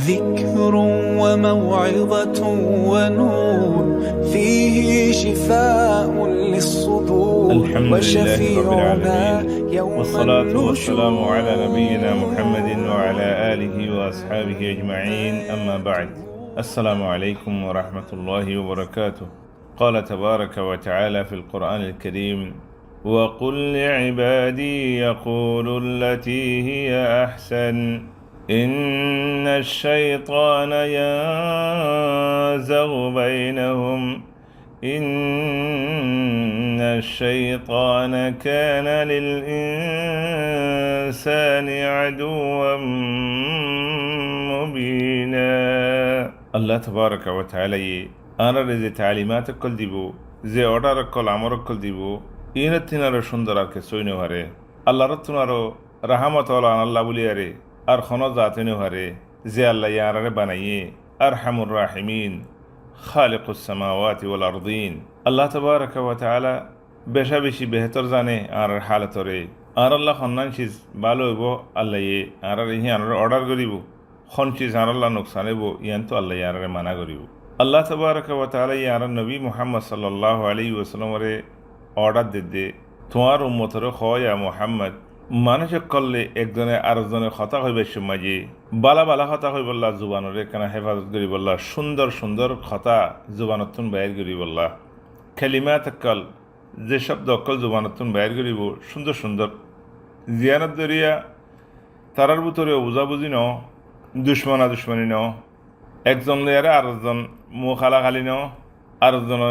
ذكر وموعظة ونور فيه شفاء للصدور الحمد لله رب العالمين يوم والصلاة والسلام النشور. على نبينا محمد وعلى آله وأصحابه أجمعين أما بعد. السلام عليكم ورحمة الله وبركاته. قال تبارك وتعالى في القرآن الكريم: وقل لعبادي يقولوا التي هي أحسن إن الشيطان ينزغ بينهم إن الشيطان كان للإنسان عدوا مبينا. الله تبارك وتعالى أنا رزي تعليمات كل ديبو زي أوردر كل عمر كل ديبو إن تنارو شندرا كسوينو هره الله رتنارو رحمة الله الله بولياره আর খন জাতিনু হারে যে আল্লাহ ইয়ারারে বানাইয়ে আরহামুর রাহিমিন খালিকুস সামাওয়াতি ওয়াল আরদিন। আল্লাহ তাবারাকা ওয়া তাআলা বেশা বেশি বেহতর জানে আর হালতরে আর আল্লাহ খন্নান চিজ ভালো হইব আল্লাহ আর ইহি আর অর্ডার করিব খন চিজ আর আল্লাহ নোকসান হইব ইয়ান তো আল্লাহ ইয়ারারে মানা করিব। আল্লাহ তাবারাকা ওয়া তাআলা ইয়ার নবী মুহাম্মদ সাল্লাল্লাহু আলাইহি ওয়াসাল্লামরে অর্ডার দিতে তোমার উম্মতরে খয়া মুহাম্মদ মানুষ করলে একজনে আরেকজনের কথা হইবে সমাজে বালা বালা কথা হই বললা জুবানরে কেন হেফাজত করি বললা সুন্দর সুন্দর কথা জুবানতুন বাইর করি বললা খেলিমাত কল যে শব্দ অকল জুবানতুন বাইর করিব সুন্দর সুন্দর জিয়ানত দরিয়া তারার ভিতরে বুঝাবুঝি ন দুশ্মনা দুশ্মনী ন একজন লেয়ারে আরেকজন মুখ খালাখালি ন আরেকজন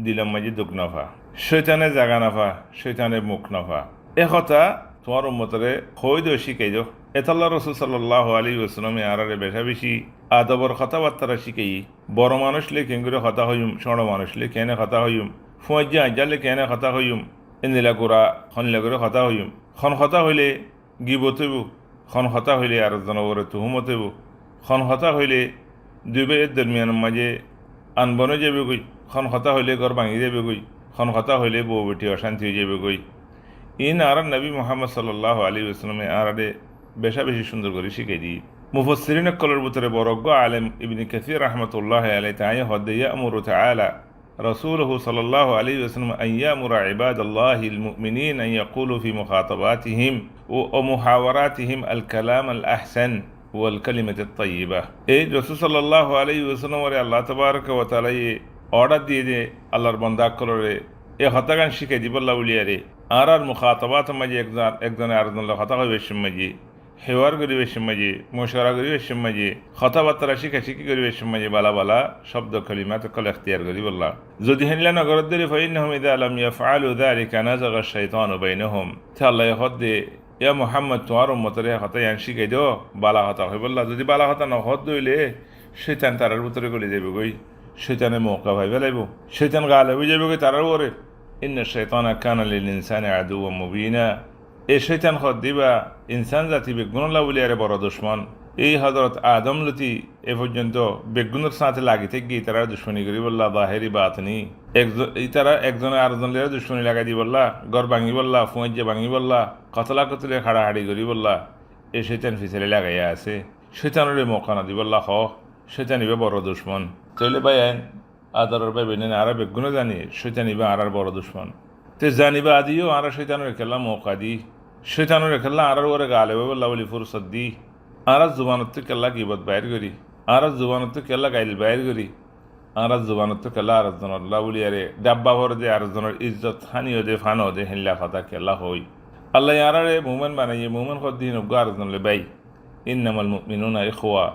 দিলাম মাঝে দুঃখ নফা শৈতানে জাগা নফা শৈতানে মুখ নফা এ কথা তোমার উম্মতরে হই দো শিখাই দো এতাল্লাহ রসুল সাল্লাল্লাহু আলাইহি ওয়াসাল্লামে আরারে বেশা বেশি আদবর কথাবার্তারা শিখাই বড় মানুষ লে কেঙ্গুরে কথা হইম ছোট মানুষ লে কেনে কথা হইম ফুঁজা আজ্জালে কেনে কথা হইম এনিলা গোড়া খনিলা করে কথা হইম খন কথা হইলে গিবত হইব খন কথা হইলে আর জনবরে তুহুমত হইব খন কথা হইলে দুই ভাইয়ের দরমিয়ানের মাঝে আনবনে যাবে গই খন কথা হইলে ঘর ভাঙি যাবে গই খন কথা হইলে বউ বেটি অশান্তি হয়ে যাবে গই ইন আর নবী মুহাম্মদ সাল্লাল্লাহু আলাইহি ওয়াসাল্লামে আরারে বেশা বেশি সুন্দর করে শিখাই দিই মুফাসসিরিন কলের ভিতরে বড়জ্ঞ আলেম ইবনে কাসির রাহমাতুল্লাহি আলাইহি তাআলা হদ্দে ইয়ামুরু তাআলা রাসূলুহু সাল্লাল্লাহু আলাইহি ওয়াসাল্লাম আইয়ামুরা ইবাদাল্লাহিল মুমিনিন আন ইয়াকুলু ফি মুখাতাবাতিহিম ওয়া মুহাওয়ারাতিহিম আল কালাম আল আহসান ওয়াল কালিমাতুত তাইয়্যিবা। এই রাসূল সাল্লাল্লাহু আলাইহি ওয়াসাল্লাম ওরে আল্লাহ তাবারাকা ওয়া তাআলা অর্ডার দিয়ে যে আল্লাহর বান্দা কলরে এ হতাগান শিখাই দিবল্লা উলিয়ারে আর মুখাতাবাত মাঝে একজনে আরেকজনের কথা কইবে মাঝে হেওয়ার করিবে মাঝে মশওয়ারা করিবে মাঝে কথাবার্তা শিখা শিখি করিবে মাঝে বালা বালা শব্দ কালিমাত কল ইখতিয়ার করি বললা যদি হেনলা নগরত দরি ফাইনহুম ইযা লাম ইয়াফআলু যালিকা নাযাগা আশ-শাইতানু বাইনহুম তা আল্লাহ হদ্দে ইয়া মুহাম্মদ তোমার উম্মতরে কথা ইয়ান শিখাই দাও বালা কথা হই বললা যদি বালা কথা না হদ দইলে শয়তান তারার ভিতরে গলি যাবে গই শয়তানে মৌকা ভাই বেলাইব শয়তান গালে হয়ে যাবে গই তারার ওরে ইন্না শাইতানা কানা লিল ইনসানি আদুওয়াম মুবিনা। এই শয়তান খদ দিবা ইনসান জাতি বেগুনলা বলিয়ারে বড় দুশ্মন। এই হযরত আদম লতি এ পর্যন্ত বেগুনের সাথে লাগি থেকে তারা দুশ্মনী করি বললা বাহেরি বাতনি তারা একজনে আরেকজনের দুশ্মনী লাগাই দি বললা ঘর ভাঙি বললা ফুঁজে ভাঙি বললা কতলা কতলে হাড়াহাড়ি করি বললা এই শয়তান ফিসলে লাগাইয়া আছে শয়তানের মৌকা না দি বললা হ শয়তান ইবে বড় দুশ্মন চলে ভাই আদারের ভাই বেনে আর বেগুনও জানি শৈতান ইবা আর বড় দুশ্মন তে জানিবা আদিও আর শৈতানের খেলা মৌকা দি শৈতানের খেলা আর ওরে গালে বললা বলি ফুরসত দি আর জুবানত কেল্লা গিবত বাইর করি আর জুবানত কেল্লা গাইল বাইর করি আর জুবানত কেল্লা আর জনল্লা বলি আরে ডাব্বা ভর দে আর জনের ইজ্জত হানিও দে ফানো দে হেল্লা কথা কেল্লা হই আল্লাহ আরে মুমেন বানাইয়ে মুমেন খদ্দিন আর জনলে বাই ইন্নামাল মুমিনুনা ইখওয়া।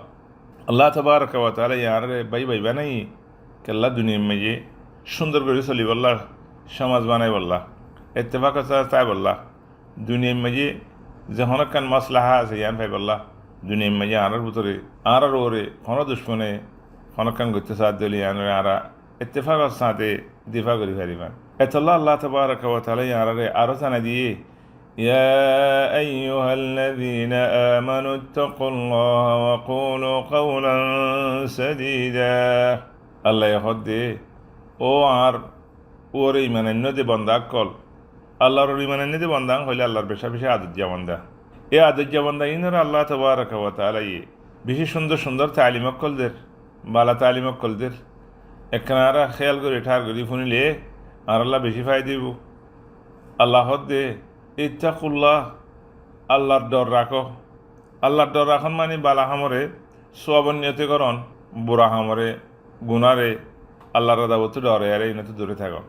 আল্লাহ তাবারাকা ওয়া তাআলা আরে বাই বাই বানাই কেল্লা দুনিয়ার মাঝে সুন্দর করে চলি বললা সমাজ বানাই বললা ইত্তেফাক তাই বললা দুনিয়ার মাঝে যখন কান মাসলাহা আছে ইয়ান ভাই বললা দুনিয়ার মাঝে আনার ভিতরে আর ওরে কোন দুশ্মনে হনকান করতে সাথ দিলি আনরে আরা ইত্তেফাক সাথে দিফা করি ফারিবান এতল্লাহ আল্লাহ তাবারাকা ওয়া তাআলা আরে আরো জানা দিয়ে يا أيها الذين آمنوا اتقوا الله وقولوا قولا سديدا। আল্লাহ হদ্দে ও আর ওর ইমানান্যদে বন্দা কল আল্লাহর ইমানান্যদে বন্দা হইলে আল্লাহর বেশা বেশি আদর্যা বন্দা এ আদর্যা বন্দা ইনরা আল্লাহ তাবারাকা ওয়া তাআলা বেশি সুন্দর সুন্দর তালিমক কলদের বালা তালিমক কলদের একখানা খেয়াল করে ঠার করি শুনিলে আর আল্লাহ বেশি ফাই দিব আল্লাহ দে ইত্তাকুল্লাহ আল্লাহর ডর রাখো আল্লাহর ডর রাখন মানে বালা হামরে সোয়াবন্যতে করন বুড়া হামরে গুনারে আল্লাহর রাদাবত ডরে আরে ইনতে দূরে থাকো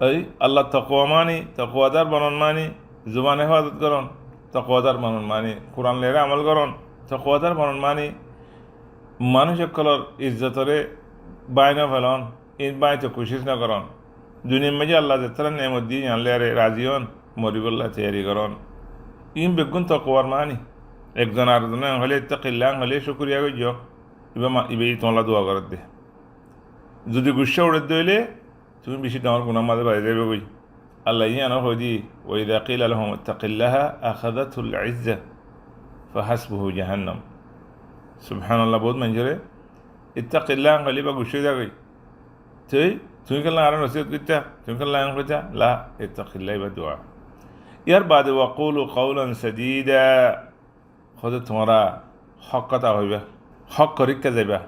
এই আল্লাহ তকোয়া মানি তকোয়াদার বনন মানি জুবানে হেফাজত করন তকোয়াদার বনন মানি কোরআন লেরে আমল করন তকোয়াদার বনন মানি মানুষ সকলের ইজ্জতরে বাইনা ফেলন ইন বাইতে কোশিশ না করন দুনিয়ার মাঝে আল্লাহ যেতারা নেমত দিয়ে জানলে আরে রাজি হন মরিবল্লাহ তৈরি করন ইম বেগুন তকোয়ার মানি একজন আরেকজন হলে ইত্তাকিল্লাহ হলে শুক্রিয়া করি যাও ইবে তোমালা দোয়া করার দে যদি গুসা উড়ে দইলে তুমি বেশি তোমার গুণার মাঝে বাড়ি যাবে বই আল্লাহ আনা হদি ওইদা কিল আলহম ইত্তাকিল্লাহ আখাদাতুল ইজ্জা ফাহাসবুহু জাহান্নাম সুবহানাল্লাহ বহুত মঞ্জুরে ইত্তাকিল্লাহ হলে বা গুসে যাবে তুমি কেন আর নসিহত করতা তুমি কেন লাং করতা লা ইত্তাকিল্লাহ বা দোয়া ইয়ার বাদে ওয়াকুলু কাউলান সাদীদা হয়তো তোমরা হক কথা হইবা হক করিকা যাইবা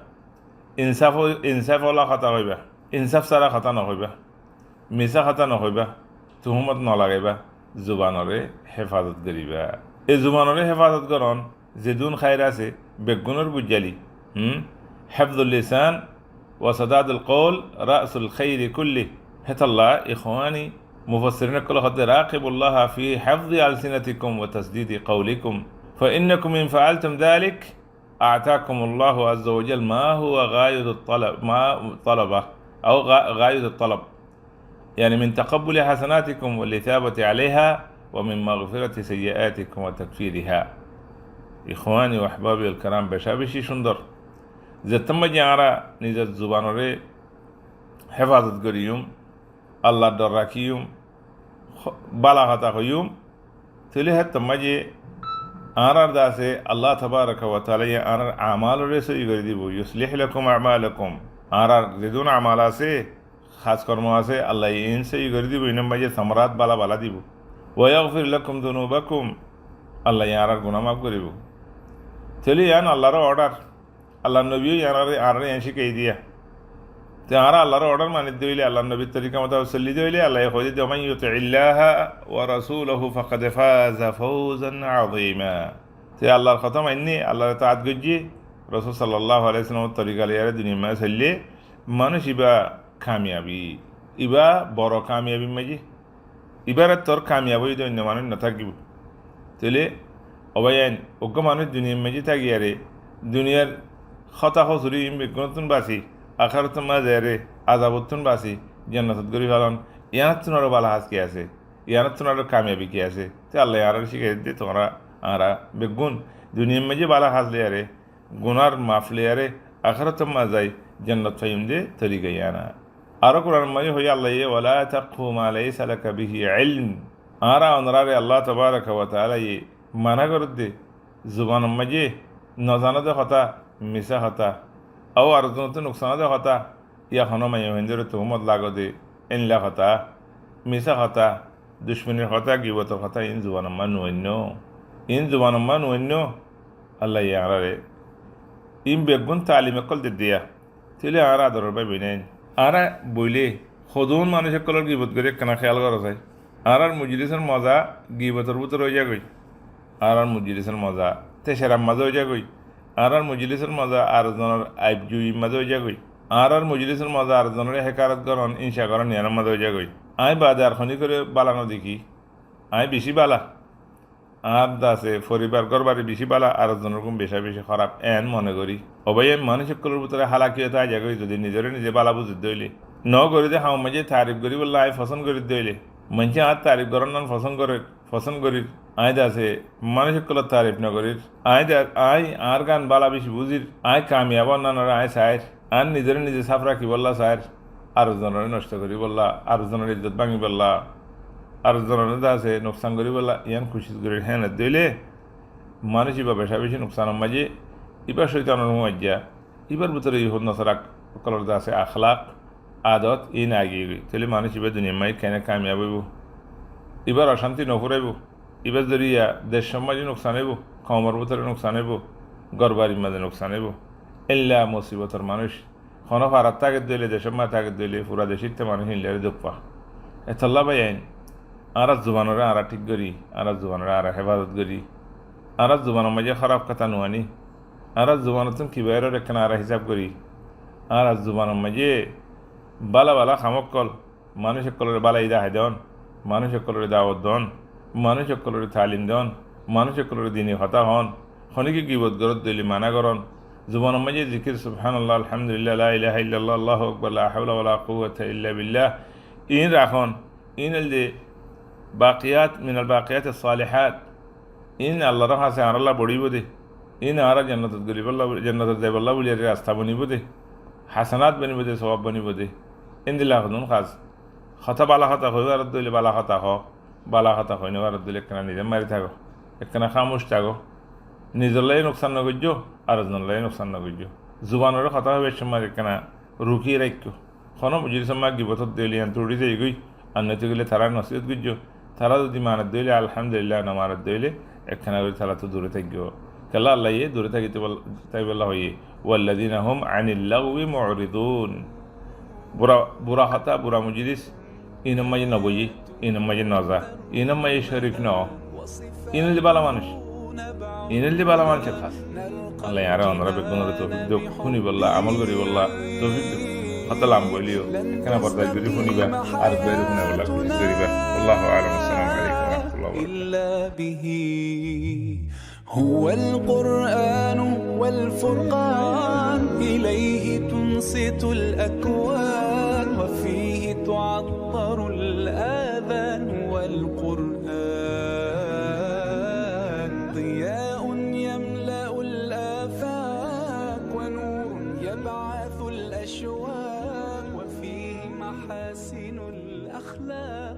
ইনসাফ ওলা কথা হইবা ইনসাফ সারা কথা নহইবা মিছা কথা নহইবা তুহমত নলাগাইবা জুবানরে হেফাজত করিবা এই জুবানরে হেফাজত করন যেদুন খাইর আছে বেগুনের বুঝালি হেফজুল লিসান ওয়াসাদাদুল কৌল রাসুল খাইরি কুল্লি হেতাল্লাহ ইখওয়ানি মুফাসসিরিন কল হতে রাকিবুল্লাহ ফি হিফজি আলসিনাতিকুম ওয়া তাসদীদি কওলিকুম فإنكم إن فعلتم ذلك أعطاكم الله عز وجل ما هو غاية الطلب غاية الطلب يعني من تقبل حسناتكم والإثابة عليها ومن مغفرة سيئاتكم وتكفيرها إخواني وأحبابي الكرام بشابشي شندر زتم جارا نجد زبانوري حفاظت قريوم الله دراكيوم بلاغتا قيوم تليها تمجي আনার দাসে আল্লাহ তাবারাকা ওয়া তাআলা আনার আমাল রেসই করে দিব ইউসলিহ লাকুম আমালাকুম আনার যেদুন আমাল আছে খাস কর্ম আছে আল্লাহ ইনসই করে দিব ইনম মাঝে সামরাত বালা বালা দিব ওয়া ইয়াগফির লাকুম যুনুবাকুম আল্লাহ আনার গুনাহ মাফ করিব চলি আন আল্লাহর অর্ডার আল্লাহ নবী আনার শিখাই দিয়া তে আর আল্লাহর অর্ডার মানে দিলে আল্লাহ নবীর তরিকা মতো চলি দিলে আল্লাহ কইতে যে মান ইউতিল্লাহ ওয়া রাসূলুহু ফাকাদ ফাযা ফাওজান আযীমা তে আল্লাহর কথা মাননি আল্লাহর তাআত গজি রাসূল সাল্লাল্লাহু আলাইহি ওয়াসাল্লামের তরিকা লিয়ারে দুনিয়া মে চললে মানুষ ইবা কামিয়াবি ইবা বড় কামিয়াবি মাঝে ইবারে তোর কামিয়াবি দন্য মানুষ না থাকিব তেলে অবায়ান ওগ মানুষ দুনিয়া মাঝে থাকিয়ারে দুনিয়ার খতা হসুরি বেগুনতুন বাসি আখারতুন মাঝে আজাবতুন বাসি জান্নাতত গরি ভালন ইয়ানাতুন আরো বালা হাজ কি আছে ইয়ানাতুন আরো কামিয়াবি কি আছে তে আল্লাহ আর শিখাই দে তোমরা আরা বেগুন দুনিয়ার মাঝে বালা হাজ লিয়ারে গুনার মাফ লিয়ারে আখারতুন মাঝাই জান্নাত ফাইম দে তরিকা ইয়ানা আরো কোরআন মাঝে হই আল্লাহ ওয়ালা তাকফু মা লাইসা লাকা বিহি ইলম আরা অনরারে আল্লাহ তাবারাকা ওয়া তাআলা মানা করে দে জুবান মাঝে নজানতে কথা মিশা হতা আও আর নুকসানতে হতা ইয়া হন মাই হিন্দুর তুহমত লাগো দে এনলা হতা মিশা হতা দুশ্মনের হতা গিবত হতা ইন জুবানম্মা নুয়ন্য আল্লাহ আরারে ইম বেগুন তালিমে কল দিয়া তেলে আর আদরের বাই বইনেন আরা বইলে সদন মানুষ কলর গিবত করে কেনা খেয়াল করা যায় আর মুজলিসের মজা গিবতর ভিতর হয়ে যাগই আর মুজলিসের মজা তেসেরাম মাঝে হয়ে যাগই আর মুজলিসের মজা আর জনের আইবজুই মাঝে হয়ে যাগই আর মুজলিসের মজা আর জনের হেকারত করন ইনশা করন ইয়ার মাঝে হয়ে যাগই আই বাদে আর খনি করে বালানো দেখি আই বেশি বালা আর দাসে পরিবার গরবারে বেশি বালা আর জনের কম বেশা বেশি খারাপ এন মনে করি অবাই মানুষ সকলের ভিতরে হালাকিয়তা আই যাগই যদি নিজের নিজে বালা বুঝি দইলে ন করি দে হাও মাঝে তারিফ করি বললে আই পছন্দ করি দইলে মানুষে আর তারিফ করার নাম পছন্দ করি আয় দাসে মানুষ সকলের তারিফ না করি আই আর গান বালা বেশি বুঝির আয় কামিয়াব না আয় সাইর আর নিজের নিজে সাফ রাখি বললা সাইর আরো জনের নষ্ট করি বললা আরো জনের ইজ্জত ভাঙি বললা আরো জনের দাসে নোকসান করি বললা ইয়ান খুশি করি হ্যাঁ দিলে মানুষ ইবা বেশা বেশি নোকসানের মাঝে ইবার শৈতানের মজ্জা ইবার ভিতরে ইহুদ নসরাক সকলের দাসে আখলাক আদত ই না আগিয়ে গই তাহলে মানুষ এবার দুনিয়া মাই কেন কামিয়াব হইব এবার অশান্তি নফুরাইব এবার জরিয়া দেশ সমাজে নোকসান হইব কমর ভিতরে নোকসান হইব গড়বাড়ির মাঝে নোকসান হইব এল্লা মুসিবতর মানুষ কোনো ভাড়ার তাগের দইলে দেশের মা তাগের দইলে পুরা দেশিতে মানুষ হিনলে দুপ্পা এতল্লা ভাই আইন আর জুবানরে আরা ঠিক করি আর জুবানরে আরা হেফাজত করি আর জুবানের মাঝে খারাপ কথা নোয়ানি আর জুবানতুন কিবাইর রেখে আরা হিসাব করি আর জুবানের মাঝে বালা বালা খামক্কল মানুষ সকলের বালা ইদা হাইদন মানুষ সকলের দাওয়াত দন মানুষ সকলের তালিম দন মানুষ সকলের দিনী হতা হন খনিকে গিবত গরত দইলি মানা করন জুবানের মাঝে জিকির সুবহানাল্লাহ আলহামদুলিল্লাহ লা ইলাহা ইল্লাল্লাহ আল্লাহু আকবার লা হাওলা ওয়ালা কুওয়াতা ইল্লা বিল্লাহ ইন রাখন ইন যে বাকিয়াত মিনাল বাকিয়াত সালিহাত ইন আল্লাহর কাছে আর আল্লাহ বড়িব দে ইন আর জান্নাতুল গরিবল্লাহ জান্নাতুল দেবল্লাহ বলি রাস্তা বনিব দে হাসানাত বনিব দে সওয়াব বনিব দে ইন দিলা হনুন খাস কথা বালা কথা হই আর দইলে বালা কথা হ বালা কথা হই না আর দইলে কেন নিজে মারি থাকো একখানা খামোশ থাকো নিজের লাই নোকসান নগর্য আর জনের লাই নোকসান নগর্য জুবানের কথা হবে সময় কেনা রুকিয়ে রাখো কোনো বুঝির সময় গিবত দইলি তুড়ি যাই গই আর নইতে গেলে তারা নসিহত গুজ্জ তারা যদি মানত দইলে আলহামদুলিল্লাহ না মানত দইলে একখানা করে তারা তো দূরে থাকবে কেলা আল্লাহ ইয়ে দূরে থাকিতে তাই বলা হইয়ে ওয়াল্লাযীনা হুম আনিল লাগওয়ি মুরিদুন বুড়া হতা বুড়া মুজলিস ইনম মাঝে নবই ইনম মাঝে নজা ইনম মাঝে শরীফ ন ইনলি বালা মানুষ ইনলি বালা মানুষের খাস আল্লাহ আর ওনারা বেগুনের তৌফিক দেব শুনি বললা আমল করি বললা তৌফিক দেব হতলাম বলিও কেন বর্দায় যদি শুনিবা আর বের শুনে বললা করিবা আল্লাহু আলাইহি আসসালামু আলাইকুম ওয়া রাহমাতুল্লাহি هو القرآن والفرقان إليه تنصت الأكوان وفيه تعطر الآذان والقرآن ضياء يملأ الآفاق ونور يبعث الأشواق وفيه محاسن الأخلاق